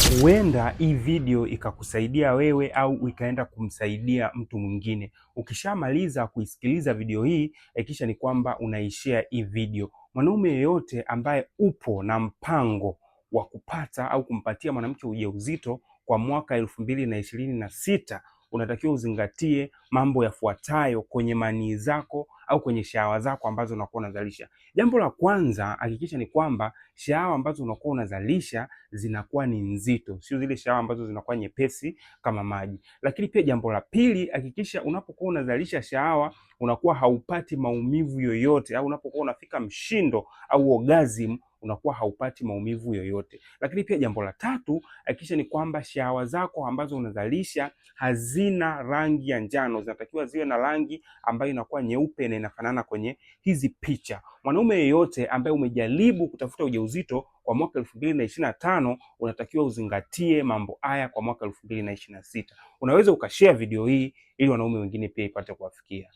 Huenda hii video ikakusaidia wewe au ikaenda kumsaidia mtu mwingine. Ukishamaliza kuisikiliza video hii, hakikisha ni kwamba unaishare hii video. Mwanaume yeyote ambaye upo na mpango wa kupata au kumpatia mwanamke ujauzito kwa mwaka 2026, unatakiwa uzingatie mambo yafuatayo kwenye manii zako au kwenye shahawa zako ambazo unakuwa unazalisha. Jambo la kwanza, hakikisha ni kwamba shahawa ambazo unakuwa unazalisha zinakuwa ni nzito, sio zile shahawa ambazo zinakuwa nyepesi kama maji. Lakini pia jambo la pili, hakikisha unapokuwa unazalisha shahawa unakuwa haupati maumivu yoyote, au unapokuwa unafika mshindo au orgasm unakuwa haupati maumivu yoyote. Lakini pia jambo la tatu, hakikisha ni kwamba shahawa zako ambazo unazalisha hazina rangi ya njano, zinatakiwa ziwe na rangi ambayo inakuwa nyeupe na inafanana kwenye hizi picha. Mwanaume yeyote ambaye umejaribu kutafuta ujauzito kwa mwaka 2025 unatakiwa uzingatie mambo haya kwa mwaka 2026. Unaweza ukashare video hii ili wanaume wengine pia ipate kuwafikia.